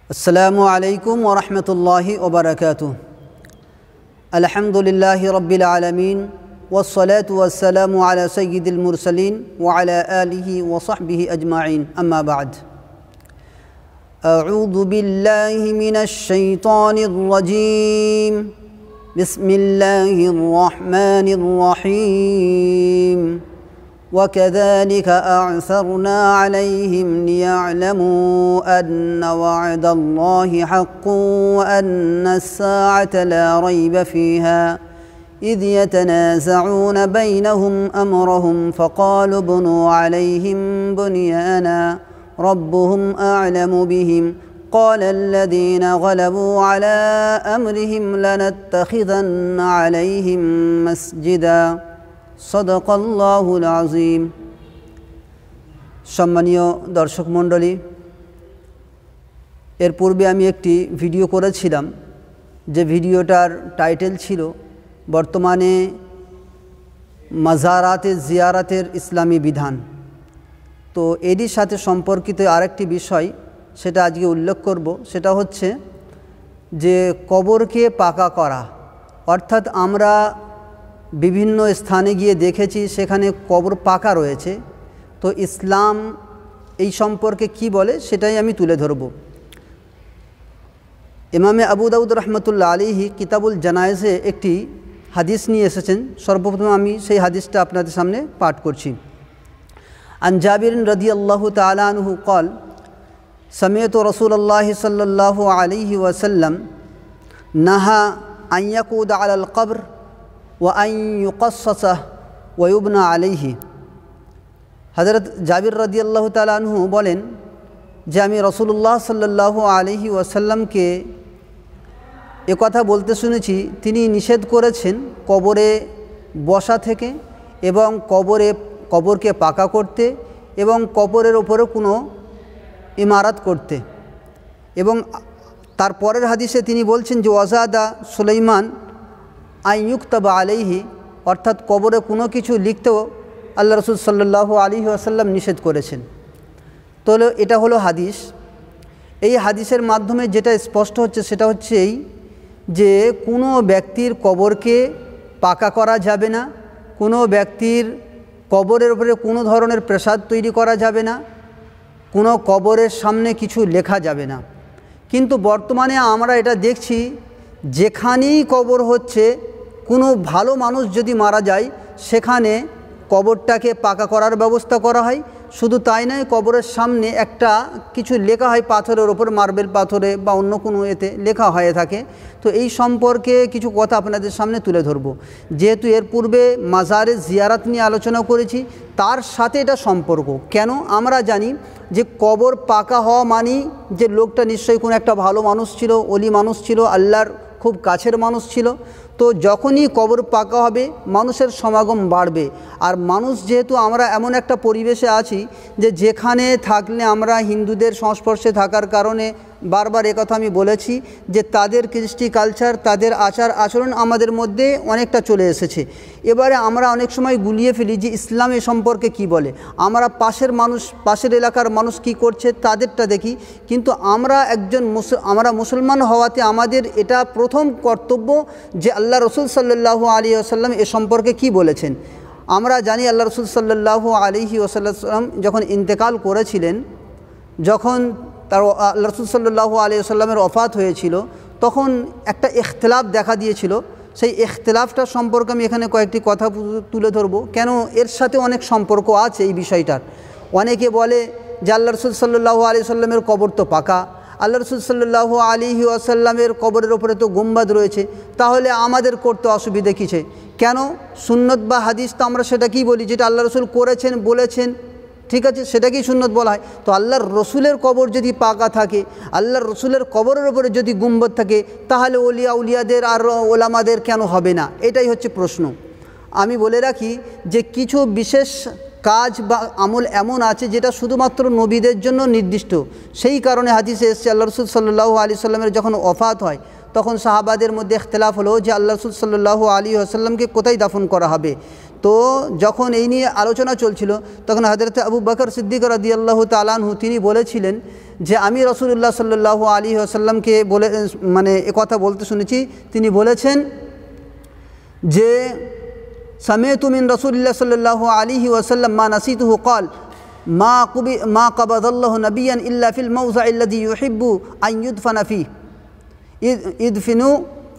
अस्सलामु अलैकुम व रहमतुल्लाहि व बरकातुहू। अल्हम्दुलिल्लाहि रब्बिल आलमीन वस्सलातु वस्सलामु अला सय्यिदिल मुरसलीन व अला आलिहि व सहबिहि अजमाइन। अम्मा बाद। अऊज़ु बिल्लाहि मिनश शैतानिर रजीम। बिस्मिल्लाहिर रहमानिर रहीम। वकज़ालिक अअसरना अलैहिम लियअलमू अन्न वअदल्लाहि हक़्क़ुन व अन्नस्साअत ला रैब फ़ीहा इज़ यतनाज़ऊन बैनहुम अम्रहुम फ़क़ालू बुनू अलैहिम बुनियाना रब्बुहुम अअलमु बिहिम क़ालल्लज़ीन ग़लबू अला अम्रिहिम लनत्तख़िज़न्न अलैहिम मस्जिदा। सदक़ल्लाहुल आज़ीम। सम्मानीय दर्शक मंडली, एर पूर्वे आमी एकटी भिडियो करेछिलाम जे भिडियोटार टाइटेल छिलो बर्तमाने मज़ाराते जियारतेर इस्लामी विधान। तो एरই साथे सम्पर्कित आरेकटी विषय सेटा आजके उल्लेख करब, सेटा होच्छे जे कबरके पाका करा। अर्थात आमरा বিভিন্ন স্থানে গিয়ে দেখেছি সেখানে কবর পাকা রয়েছে। তো ইসলাম এই সম্পর্কে কি বলে সেটাই আমি তুলে ধরব। ইমামে আবু দাউদ রহমতুল্লাহ আলাইহি কিতাবুল জানায়েজে একটি হাদিস নিয়ে এসেছেন। সর্বপ্রথম আমি সেই হাদিসটা আপনাদের সামনে পাঠ করছি। আন জাবির রাদিয়াল্লাহু তাআলা আনহু قال سمعت رسول الله صلى الله عليه وسلم نهى أن يقعد على القبر وأن يقصصه ويبنى عليه। हज़रत जाबिर रदियल्लाहु ताला अन्हु बोलें जे आमी रसूलुल्लाह सल्लल्लाहु अलैहि वसल्लमके ए कथा बोलते शुनेछि तिनि निषेध करेछेन कबरे बसा थेके एबं कबरके पाका करते एबं कबरेर उपरे कोनो इमारत करते। एबं तार परेर हादिसे तिनि बोलछेन जे वज़ादा सुलाइमान आयुक्तबा आलैहि, अर्थात कबरे कोनो किछु लिखतेও आल्लाह रसूल सल्लल्लाहु अलैहि वसल्लम निषेध करेছেন। तो এটা হলো হাদিস। এই হাদিসের মাধ্যমে যেটা স্পষ্ট হচ্ছে সেটা হচ্ছে এই যে কোনো ব্যক্তির কবরকে পাকা করা যাবে না, কোনো ব্যক্তির কবরের উপরে কোনো ধরনের প্রাসাদ তৈরি করা যাবে না, কোনো কবরের সামনে কিছু লেখা যাবে না। কিন্তু বর্তমানে আমরা এটা দেখছি যেখানেই কবর হচ্ছে কোনো ভালো মানুষ যদি মারা যায় সেখানে কবরটাকে পাকা করার ব্যবস্থা করা হয়। শুধু তাই নয়, কবরের সামনে একটা কিছু লেখা হয় পাথরের ওপর, মার্বেল পাথরে বা অন্য কোনো এতে লেখা হয়ে থাকে। তো এই সম্পর্কে কিছু কথা আপনাদের সামনে তুলে ধরব। যেহেতু এর পূর্বে মাজারে জিয়ারাত নিয়ে আলোচনা করেছি, তার সাথে এটা সম্পর্ক কেন আমরা জানি যে কবর পাকা হওয়া মানে যে লোকটা নিশ্চয়ই কোনো একটা ভালো মানুষ ছিল, ওলি মানুষ ছিল, আল্লাহর খুব কাছের মানুষ ছিল। তো যখনই কবর পাকা হবে মানুষের সমাগম বাড়বে। আর মানুষ যেহেতু আমরা এমন একটা পরিবেশে আছি যে যেখানে থাকলে আমরা হিন্দুদের সংস্পর্শে থাকার কারণে বারবার একথা আমি বলেছি যে তাদের কৃষ্টি কালচার, তাদের আচার আচরণ আমাদের মধ্যে অনেকটা চলে এসেছে। এবারে আমরা অনেক সময় গুলিয়ে ফেলি যে ইসলাম এ সম্পর্কে কি বলে। আমরা পাশের এলাকার মানুষ কি করছে তাদেরটা দেখি, কিন্তু আমরা মুসলমান হওয়াতে আমাদের এটা প্রথম কর্তব্য যে আল্লাহ রসুল সাল্লাল্লাহু আলাইহি ওয়াসাল্লাম এ সম্পর্কে কি বলেছেন। আমরা জানি আল্লাহ রসুল সাল্লাল্লাহু আলাইহি ওয়াসাল্লাম যখন ইন্তেকাল করেছিলেন, যখন তার আল্লাহ রসুল সাল্লাল্লাহু আলাইহি ওয়াসাল্লামের ওফাত হয়েছিল, তখন একটা ইখতিলাফ দেখা দিয়েছিল। সেই ইখতিলাফটা সম্পর্কে আমি এখানে কয়েকটি কথা তুলে ধরব, কেন এর সাথে অনেক সম্পর্ক আছে এই বিষয়টার। অনেকে বলে যে আল্লাহ রসুল সাল্লাল্লাহু আলাইহি ওয়াসাল্লামের কবর তো পাকা, আল্লাহ রসুল সাল্লাল্লাহু আলাইহি ওয়াসাল্লামের কবরের ওপরে তো গুম্বাদ রয়েছে, তাহলে আমাদের করতে অসুবিধে কিছে? কেন? সুন্নত বা হাদিস তো আমরা সেটা কি বলি, যেটা আল্লাহ রসুল করেছেন বলেছেন, ঠিক আছে, সেটাকেই সুন্নত বলা হয়। তো আল্লাহর রসুলের কবর যদি পাকা থাকে, আল্লাহর রসুলের কবরের উপরে যদি গুম্বদ থাকে, তাহলে উলিয়াদের আর ওলামাদের কেন হবে না? এটাই হচ্ছে প্রশ্ন। আমি বলে রাখি যে কিছু বিশেষ কাজ বা আমল এমন আছে যেটা শুধুমাত্র নবীদের জন্য নির্দিষ্ট। সেই কারণে হাদিসে এসেছে আল্লাহ রসুল সাল্লাল্লাহু আলাইহি ওয়াসাল্লামের যখন ওফাত হয় তখন সাহাবাদের মধ্যে ইখতিলাফ হলো যে আল্লাহ রসুল সাল্লাল্লাহু আলাইহি ওয়াসাল্লামকে কোথায় দাফন করা হবে। তো যখন এই নিয়ে আলোচনা চলছিল তখন হযরত আবু বকর সিদ্দিক রাদিয়াল্লাহু তাআলা আনহু তিনি বলেছিলেন যে আমি রাসূলুল্লাহ সাল্লাল্লাহু আলাইহি ওয়াসাল্লামকে বলে মানে কথা বলতে শুনেছি, তিনি বলেছেন যে সামি'তু মিন রাসূলিল্লাহ সাল্লাল্লাহু আলাইহি ওয়াসাল্লাম মা নাসিতুহু ক্বাল মা কবাদাল্লাহু নাবিয়ান ইল্লা ফিল মাওযাইল্লাযী ইউহিব্বু আন ইউদফানা ফিহি ইদফিনু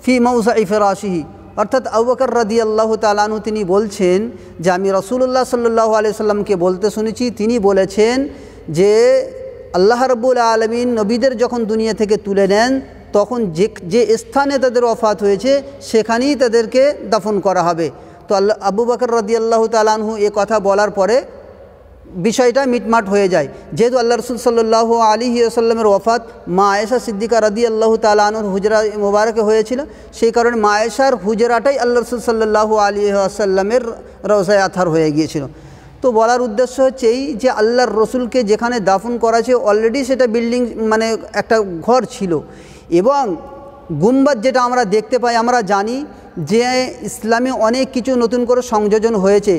ফি মাওযাই ফিরাশিহি। অর্থাৎ আবু বকর রাদিয়াল্লাহু তাআলা আনহু তিনি বলছেন যে আমি রাসূলুল্লাহ সাল্লাল্লাহু আলাইহি সাল্লামকে বলতে শুনেছি, তিনি বলেছেন যে আল্লাহ রাব্বুল আলামিন নবীদের যখন দুনিয়া থেকে তুলে নেন তখন যে স্থানে তাদের ওফাত হয়েছে সেখানেই তাদেরকে দাফন করা হবে। তো আবু বকর রাদিয়াল্লাহু তাআলা আনহু এ কথা বলার পরে বিষয়টা মিটমাট হয়ে যায়। যেহেতু আল্লাহ রাসূল সাল্লাল্লাহু আলাইহি ওয়াসাল্লামের ওফাত মা আয়েশা সিদ্দিকা রাদিয়াল্লাহু তাআলা আনহার হুজরা মুবারকে হয়েছিল, সেই কারণে মা আয়েশার হুজরাটাই আল্লাহ রাসূল সাল্লাল্লাহু আলাইহি ওয়াসাল্লামের রওজায়ে আতহার হয়ে গিয়েছিল। তো বলার উদ্দেশ্য হচ্ছে এই যে আল্লাহর রসুলকে যেখানে দাফন করা আছে অলরেডি সেটা বিল্ডিং মানে একটা ঘর ছিল, এবং গুম্বাদ যেটা আমরা দেখতে পাই, আমরা জানি যে ইসলামে অনেক কিছু নতুন করে সংযোজন হয়েছে।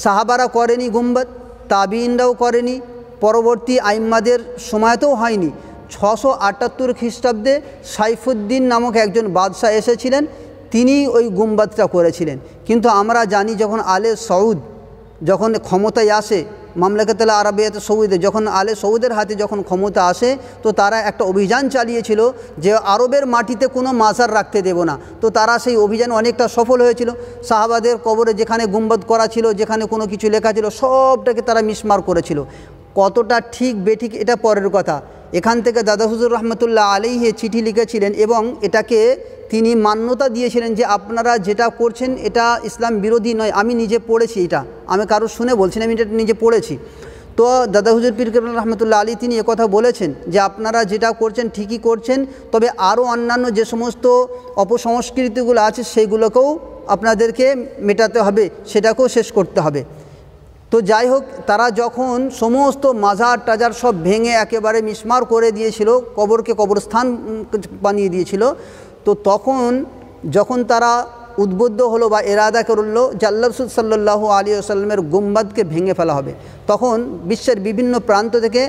সাহাবারা করেনি গুম্বাদ, তাবিইনরাও করেনি, পরবর্তী আইম্মাদের সময়তেও হয়নি। 678 খ্রিস্টাব্দে সাইফুদ্দিন নামক একজন বাদশাহ এসেছিলেন, তিনি ওই গুম্বাদটা করেছিলেন। কিন্তু আমরা জানি যখন আলে সৌদ যখন ক্ষমতায় আসে, মামলাকাতুল আরাবিয়াত সৌদে যখন আলে সৌদের হাতে যখন ক্ষমতা আসে, তো তারা একটা অভিযান চালিয়েছিল যে আরবের মাটিতে কোনো মাজার রাখতে দেব না। তো তারা সেই অভিযান অনেকটা সফল হয়েছিল। সাহাবাদের কবরে যেখানে গুম্বাদ করা ছিল, যেখানে কোনো কিছু লেখা ছিল, সবটাকে তারা মিসমার করেছিল। কতটা ঠিক বেঠিক এটা পরের কথা। এখান থেকে দাদা হুজুর রহমতুল্লাহ আলাইহি চিঠি লিখেছিলেন এবং এটাকে তিনি মান্যতা দিয়েছিলেন যে আপনারা যেটা করছেন এটা ইসলাম বিরোধী নয়। আমি নিজে পড়েছি, এটা আমি কারো শুনে বলছি না, আমি এটা নিজে পড়েছি। তো দাদা হুজুর পীর কেবলা রহমতুল্লাহ আলী তিনি একথা বলেছেন যে আপনারা যেটা করছেন ঠিকই করছেন, তবে আরও অন্যান্য যে সমস্ত অপসংস্কৃতিগুলো আছে সেইগুলোকেও আপনাদেরকে মেটাতে হবে, সেটাকেও শেষ করতে হবে। তো যাই হোক, তারা যখন সমস্ত মাজার টাজার সব ভেঙে একেবারে মিসমার করে দিয়েছিল, কবরকে কবরস্থান বানিয়ে দিয়েছিল, তো তখন যখন তারা উদ্বুদ্ধ হলো বা এরাদা করলো যে আল্লাহ রাসূল সাল্লাল্লাহু আলাইহি ওয়াসাল্লামের গুম্বাদকে ভেঙে ফেলা হবে, তখন বিশ্বের বিভিন্ন প্রান্ত থেকে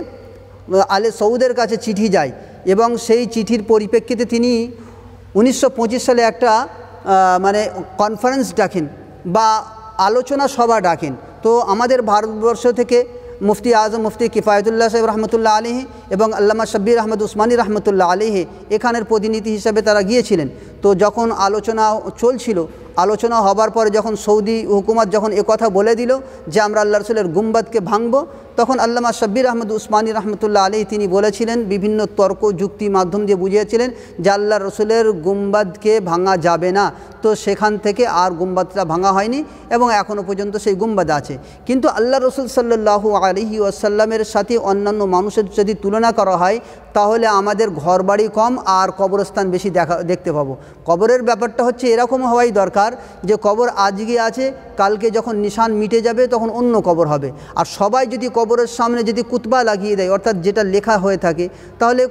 আলে সৌদের কাছে চিঠি যায় এবং সেই চিঠির পরিপ্রেক্ষিতে তিনি 1925 সালে একটা মানে কনফারেন্স ডাকেন বা আলোচনা সভা ডাকেন। তো আমাদের ভারতবর্ষ থেকে মুফতি আজম মুফতি কিফায়তুল্লাহ সাহেব রহমতুল্লাহ আলাইহি এবং আল্লামা শাব্বির আহমদ উসমানী রহমতুল্লাহ আলাইহি এখানের প্রতিনিধি হিসাবে তারা গিয়েছিলেন। তো যখন আলোচনা চলছিল, আলোচনা হবার পরে যখন সৌদি হুকুমত যখন একথা বলে দিল যে আমরা আল্লাহ রসুলের গুম্বাদকে ভাঙব, তখন আল্লামা শাব্বির আহমদ উসমানী রহমতুল্লাহ আলাইহি তিনি বলেছিলেন, বিভিন্ন তর্ক যুক্তি মাধ্যম দিয়ে বুঝিয়েছিলেন যে আল্লাহ রসুলের গুম্বাদকে ভাঙা যাবে না। তো সেখান থেকে আর গুম্বাদটা ভাঙা হয়নি এবং এখনও পর্যন্ত সেই গুম্বাদ আছে। কিন্তু আল্লাহ রসুল সাল্লাল্লাহু আলাইহি ওয়াসাল্লামের সাথে অন্যান্য মানুষের যদি তুলনা করা হয় তাহলে আমাদের ঘরবাড়ি কম আর কবরস্থান বেশি দেখতে পাবো। কবরের ব্যাপারটা হচ্ছে এরকম হওয়াই দরকার যে কবর আজকে আছে, কালকে যখন নিশান মিটে যাবে তখন অন্য কবর হবে। আর সবাই যদি কবরের সামনে যদি কুতবা লাগিয়ে দেয়, অর্থাৎ যেটা লেখা হয়ে থাকে, তাহলে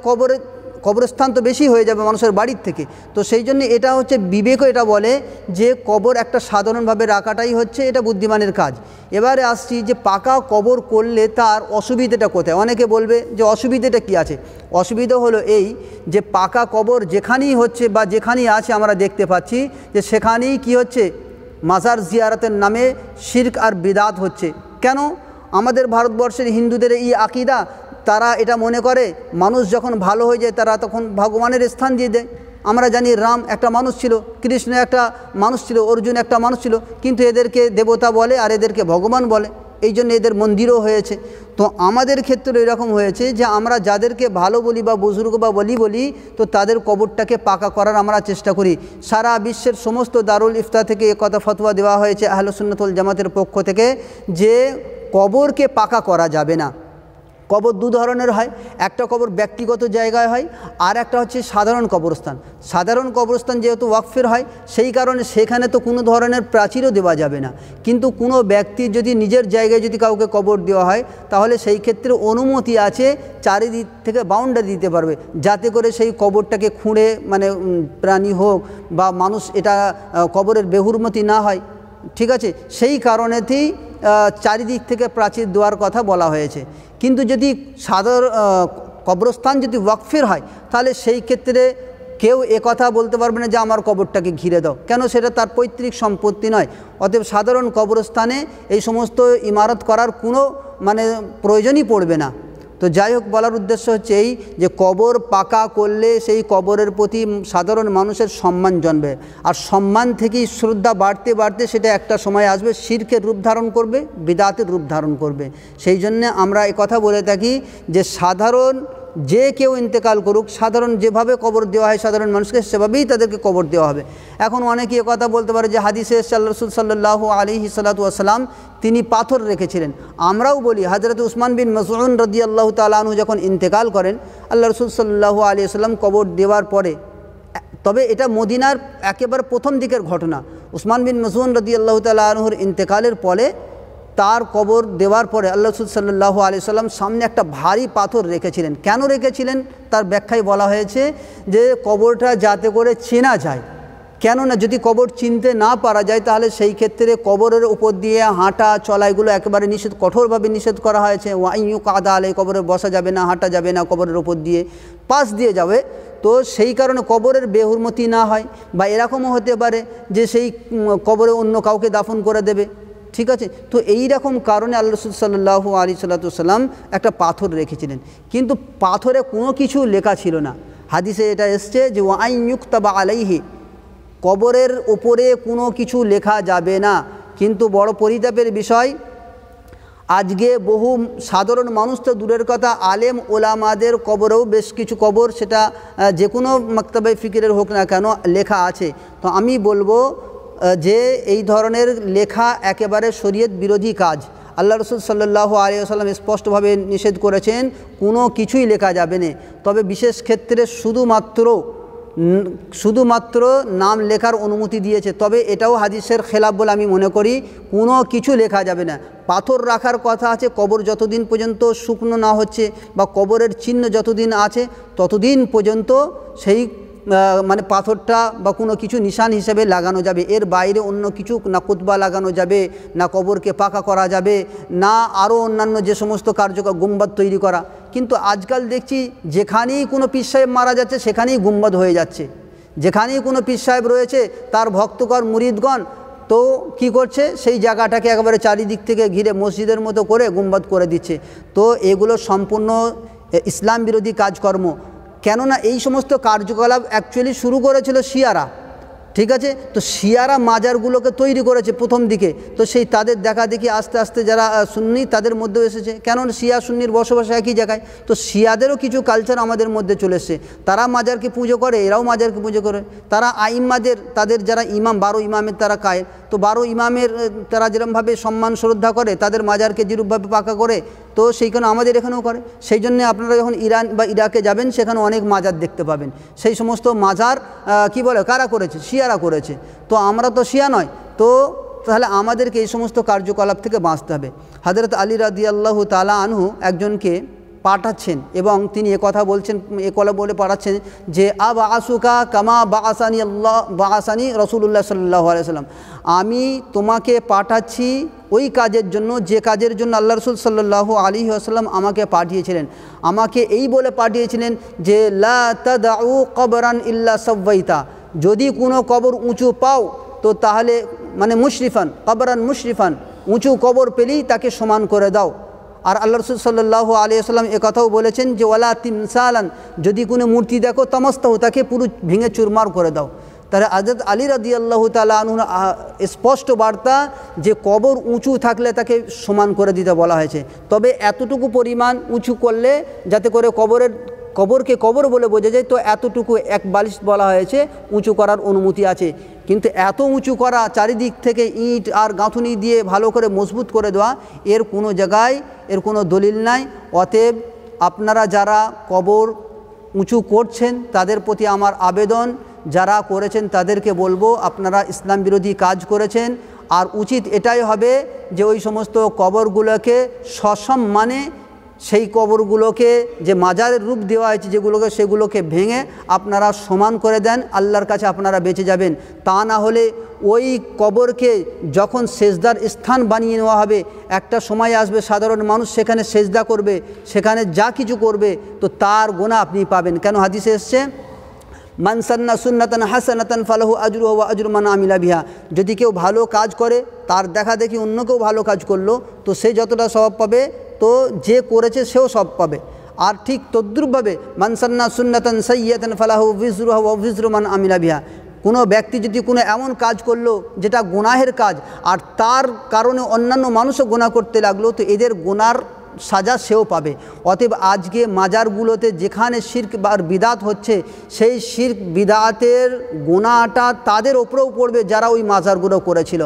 কবরস্থান তো বেশি হয়ে যাবে মানুষের বাড়ির থেকে। তো সেই জন্য এটা হচ্ছে বিবেকও এটা বলে যে কবর একটা সাধারণভাবে রাখাটাই হচ্ছে এটা বুদ্ধিমানের কাজ। এবারে আসছি যে পাকা কবর করলে তার অসুবিধাটা কোথায়। অনেকে বলবে যে অসুবিধাটা কি আছে। অসুবিধা হলো এই যে পাকা কবর যেখানেই হচ্ছে বা যেখানেই আছে আমরা দেখতে পাচ্ছি যে সেখানেই কি হচ্ছে, মাজার জিয়ারতের নামে শিরক আর বিদাত হচ্ছে। কেন? আমাদের ভারতবর্ষের হিন্দুদের এই আকীদা, তারা এটা মনে করে মানুষ যখন ভালো হয়ে যায় তারা তখন ভগবানের স্থান দিয়ে দেয়। আমরা জানি রাম একটা মানুষ ছিল, কৃষ্ণ একটা মানুষ ছিল, অর্জুন একটা মানুষ ছিল, কিন্তু এদেরকে দেবতা বলে আর এদেরকে ভগবান বলে, এই জন্য এদের মন্দিরও হয়েছে। তো আমাদের ক্ষেত্রে এরকম হয়েছে যে আমরা যাদেরকে ভালো বলি বা বুজুর্গ বা বলি তো তাদের কবরটাকে পাকা করার আমরা চেষ্টা করি। সারা বিশ্বের সমস্ত দারুল ইফতা থেকে একথা ফতোয়া দেওয়া হয়েছে আহলে সুন্নাত ওয়াল জামাতের পক্ষ থেকে যে কবরকে পাকা করা যাবে না। কবর দু ধরনের হয়, একটা কবর ব্যক্তিগত জায়গায় হয় আর একটা হচ্ছে সাধারণ কবরস্থান। সাধারণ কবরস্থান যেহেতু ওয়াকফের হয় সেই কারণে সেখানে তো কোনো ধরনের প্রাচীরও দেওয়া যাবে না। কিন্তু কোনো ব্যক্তির যদি নিজের জায়গায় যদি কাউকে কবর দেওয়া হয় তাহলে সেই ক্ষেত্রে অনুমতি আছে, চারিদিক থেকে বাউন্ডারি দিতে পারবে, যাতে করে সেই কবরটাকে খুঁড়ে মানে প্রাণী হোক বা মানুষ এটা কবরের বেহুরমতি না হয়। ঠিক আছে, সেই কারণেতেই চারিদিক থেকে প্রাচীর দেওয়ার কথা বলা হয়েছে। কিন্তু যদি কবরস্থান যদি ওয়াকফের হয়, তাহলে সেই ক্ষেত্রে কেউ কথা বলতে পারবে না যে আমার কবরটাকে ঘিরে দাও, কেন সেটা তার পৈতৃক সম্পত্তি নয়। অতএব সাধারণ কবরস্থানে এই সমস্ত ইমারত করার কোনো প্রয়োজনই পড়বে না। তো যাই হোক, বলার উদ্দেশ্য হচ্ছে এই যে কবর পাকা করলে সেই কবরের প্রতি সাধারণ মানুষের সম্মান জন্মে, আর সম্মান থেকেই শ্রদ্ধা বাড়তে বাড়তে সেটা একটা সময় আসবে শিরকের রূপ ধারণ করবে, বিদআতের রূপ ধারণ করবে। সেই জন্যে আমরা কথা বলে থাকি যে সাধারণ যে কেউ ইন্তেকাল করুক, সাধারণ যেভাবে কবর দেওয়া হয় সাধারণ মানুষকে, সেভাবেই তাদেরকে কবর দেওয়া হবে। এখন অনেকে কথা বলতে পারে যে হাদিসে আল্লাহ রাসূল সাল্লাল্লাহু আলাইহি সাল্লাতু ওয়াসাল্লাম তিনি পাথর রেখেছিলেন। আমরাও বলি হযরত উসমান বিন মাসউদ রাদিয়াল্লাহু তাআলা আনহু যখন ইন্তেকাল করেন, আল্লাহ রাসূল সাল্লাল্লাহু আলাইহি ওয়াসাল্লাম কবর দেওয়ার পরে, তবে এটা মদিনার একেবারে প্রথম দিকের ঘটনা, উসমান বিন মাসউদ রাদিয়াল্লাহু তাআলা আনহুর ইন্তেকালের পরে তার কবর দেওয়ার পরে আল্লাহ রাসূল সাল্লাল্লাহু আলাইহি সাল্লাম সামনে একটা ভারী পাথর রেখেছিলেন। কেন রেখেছিলেন তার ব্যাখ্যায় বলা হয়েছে যে কবরটা যাতে করে চেনা যায়, কেননা যদি কবর চিনতে না পারা যায় তাহলে সেই ক্ষেত্রে কবরের উপর দিয়ে হাঁটা চলা এগুলো একেবারে নিষেধ, কঠোরভাবে নিষেধ করা হয়েছে। ওয়াইয়ু কাদা আলাই, কবরে বসা যাবে না, হাঁটা যাবে না, কবরের উপর দিয়ে পাশ দিয়ে যাবে। তো সেই কারণে কবরের বেহুরমতি না হয়, বা এরকমও হতে পারে যে সেই কবরে অন্য কাউকে দাফন করে দেবে, ঠিক আছে। তো এই রকম কারণে আল্লাহ রাসূল সাল্লাল্লাহু আলাইহি সাল্লাম একটা পাথর রেখেছিলেন, কিন্তু পাথরে কোনো কিছু লেখা ছিল না। হাদিসে এটা এসছে যে ওয়াইয়ুক্তাবা আলাইহি, কবরের উপরে কোনো কিছু লেখা যাবে না। কিন্তু বড় পরিতাপের বিষয়, আজকে বহু সাধারণ মানুষ তো দূরের কথা, আলেম ওলামাদের কবরেও বেশ কিছু কবর, সেটা যে কোনো মাকতাবে ফিকিরের হোক না কেন, লেখা আছে। তো আমি বলবো যে এই ধরনের লেখা একেবারে শরীয়ত বিরোধী কাজ। আল্লাহ রাসূল সাল্লাল্লাহু আলাইহি ওয়াসাল্লাম স্পষ্টভাবে নিষেধ করেছেন কোনো কিছুই লেখা যাবে না। তবে বিশেষ ক্ষেত্রে শুধুমাত্র নাম লেখার অনুমতি দিয়েছে, তবে এটাও হাদিসের খেলাফ বলে আমি মনে করি। কোনো কিছু লেখা যাবে না। পাথর রাখার কথা আছে, কবর যতদিন পর্যন্ত শুকনো না হচ্ছে বা কবরের চিহ্ন যতদিন আছে ততদিন পর্যন্ত সেই পাথরটা বা কোনো কিছু নিশান হিসেবে লাগানো যাবে। এর বাইরে অন্য কিছু না কুতবা লাগানো যাবে, না কবরকে পাকা করা যাবে, না আরও অন্যান্য যে সমস্ত কার্যকর গুম্বাদ তৈরি করা। কিন্তু আজকাল দেখছি যেখানেই কোনো পীর সাহেব মারা যাচ্ছে সেখানেই গুম্বাদ হয়ে যাচ্ছে। যেখানেই কোনো পীর সাহেব রয়েছে তার ভক্তগণ মুরিদগণ তো কি করছে, সেই জায়গাটাকে একেবারে চারিদিক থেকে ঘিরে মসজিদের মতো করে গুম্বাদ করে দিচ্ছে। তো এগুলো সম্পূর্ণ ইসলাম বিরোধী কাজকর্ম। কেননা এই সমস্ত কার্যকলাপ অ্যাকচুয়ালি শুরু করেছিল শিয়ারা, ঠিক আছে। তো শিয়ারা মাজারগুলোকে তৈরি করেছে প্রথম দিকে, তো সেই তাদের দেখা দেখি আস্তে আস্তে যারা সুন্নি তাদের মধ্যেও এসেছে। কেননা শিয়া সুন্নির বসবাস একই জায়গায়, তো শিয়াদেরও কিছু কালচার আমাদের মধ্যে চলে এসছে। তারা মাজারকে পুজো করে, এরাও মাজারকে পুজো করে। তারা আইম্মাদের, তাদের যারা ইমাম 12 ইমামের তারা কায়ের, তো 12 ইমামের তারা যেরকমভাবে সম্মান শ্রদ্ধা করে, তাদের মাজারকে যেরূপভাবে পাকা করে, তো সেইখানে আমাদের এখানেও করে। সেই জন্য আপনারা যখন ইরান বা ইরাকে যাবেন সেখানে অনেক মাজার দেখতে পাবেন। সেই সমস্ত মাজার কি বলে, কারা করেছে? শিয়ারা করেছে। তো আমরা তো শিয়া নয়, তো তাহলে আমাদেরকে এই সমস্ত কার্যকলাপ থেকে বাঁচতে হবে। হযরত আলী রাদিয়াল্লাহু তাআলা আনহু একজনকে পাঠাচ্ছেন এবং তিনি কথা বলছেন, কথা বলে পাঠাচ্ছেন যে আবআসুকা কামা বাআসানি রাসূলুল্লাহ সাল্লাল্লাহু আলাইহি ওয়াসাল্লাম, আমি তোমাকে পাঠাচ্ছি ওই কাজের জন্য যে কাজের জন্য আল্লাহ রাসূল সাল্লাল্লাহু আলাইহি ওয়াসাল্লাম আমাকে পাঠিয়েছিলেন। আমাকে এই বলে পাঠিয়েছিলেন যে লা তাদউ কবরান ইল্লা সাওয়াইতা, যদি কোনো কবর উঁচু পাও তো তাহলে মুশরিফান, কবরান মুশরিফান, উঁচু কবর পেলেই তাকে সমান করে দাও। আর আল্লাহ রাসূল সাল্লাল্লাহু আলাইহি ওয়াসাল্লাম কথাও বলেছেন যে ওয়ালা তিমসালান, যদি কোনো মূর্তি দেখো তামাস্তাও, তাকে পুরো ভেঙে চুরমার করে দাও। তাহলে হযরত আলী রাদিয়াল্লাহু তাআলা আনহু স্পষ্ট বার্তা যে কবর উঁচু থাকলে তাকে সমান করে দিতে বলা হয়েছে। তবে এতটুকু পরিমাণ উঁচু করলে যাতে করে কবরকে কবর বলে বোঝা যায়, তো এতটুকু এক বালিশ বলা হয়েছে উঁচু করার অনুমতি আছে। কিন্তু এত উঁচু করা, চারিদিক থেকে ইট আর গাঁথুনি দিয়ে ভালো করে মজবুত করে দেওয়া, এর কোনো জায়গায় এর কোনো দলিল নাই। অতএব আপনারা যারা কবর উঁচু করছেন তাদের প্রতি আমার আবেদন, যারা করেছেন তাদেরকে বলবো আপনারা ইসলাম বিরোধী কাজ করেছেন। আর উচিত এটাই হবে যে ওই সমস্ত কবরগুলোকে সসম্মানে সেই কবরগুলোকে যে মাজারের রূপ দেওয়া হয়েছে যেগুলোকে, সেগুলোকে ভেঙে আপনারা সমান করে দেন, আল্লাহর কাছে আপনারা বেঁচে যাবেন। তা না হলে ওই কবরকে যখন সেজদার স্থান বানিয়ে নেওয়া হবে, একটা সময় আসবে সাধারণ মানুষ সেখানে সেজদা করবে, সেখানে যা কিছু করবে, তো তার গুনাহ আপনি পাবেন। কেন হাদিসে এসছে, মান সান্না সুন্নাতান হাসানাতান ফালাহু আজরুহা ওয়া আজরু মান আমিলা বিহা। যদি কেউ ভালো কাজ করে, তার দেখা দেখি অন্য কেউ ভালো কাজ করলো, তো সে যতটা সওয়াব পাবে, তো যে করেছে সেও সওয়াব পাবে। আর ঠিক তদ্রূপভাবে মান সান্না সুন্নাতান সাইয়্যাতান ফালাহু বিজরুহা ওয়া বিজরু মান আমিলা বিহা। কোনো ব্যক্তি যদি কোনো এমন কাজ করলো যেটা গুনাহের কাজ, আর তার কারণে অন্যান্য মানুষও গুনাহ করতে লাগলো, তো এদের গুনার সাজা সেও পাবে। অতএব আজকে মাজারগুলোতে যেখানে শিরক বা বিদাত হচ্ছে, সেই শিরক বিদাতের গুনাহটা তাদের ওপরেও পড়বে যারা ওই মাজারগুলো করেছিল।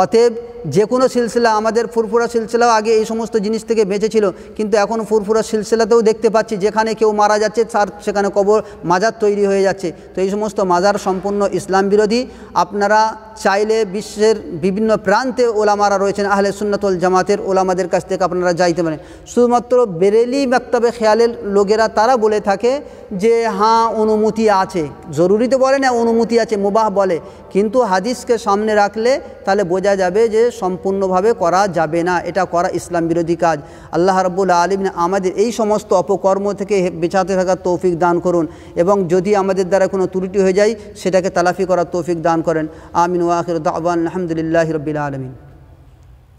অতএব যে কোনো সিলসিলা, আমাদের ফুরফুরা সিলসিলাও আগে এই সমস্ত জিনিস থেকে বেঁচেছিল, কিন্তু এখন ফুরফুরা সিলসিলাতেও দেখতে পাচ্ছি যেখানে কেউ মারা যাচ্ছে তার সেখানে কবর মাজার তৈরি হয়ে যাচ্ছে। তো এই সমস্ত মাজার সম্পূর্ণ ইসলাম বিরোধী। আপনারা চাইলে বিশ্বের বিভিন্ন প্রান্তে ওলামারা রয়েছেন, আহলে সুন্নাত ওয়াল জামাতের ওলামাদের কাছ থেকে আপনারা যাইতে পারেন। শুধুমাত্র বেরেলি মাকতাবে খেয়ালের লোকেরা তারা বলে থাকে যে হ্যাঁ অনুমতি আছে, জরুরি তো বলে না, অনুমতি আছে, মুবাহ বলে, কিন্তু হাদিসকে সামনে রাখলে তাহলে বোঝা যাবে যে সম্পূর্ণভাবে করা যাবে না, এটা করা ইসলাম বিরোধী কাজ। আল্লাহ রাব্বুল আলামিন আমাদের এই সমস্ত অপকর্ম থেকে বেঁচাতে থাকার তৌফিক দান করুন, এবং যদি আমাদের দ্বারা কোনো ত্রুটি হয়ে যায় সেটাকে তালাফি করার তৌফিক দান করেন। আমিন ওয়া আখিরু দাওয়ানা আলহামদুলিল্লাহি রাব্বিল আলামিন।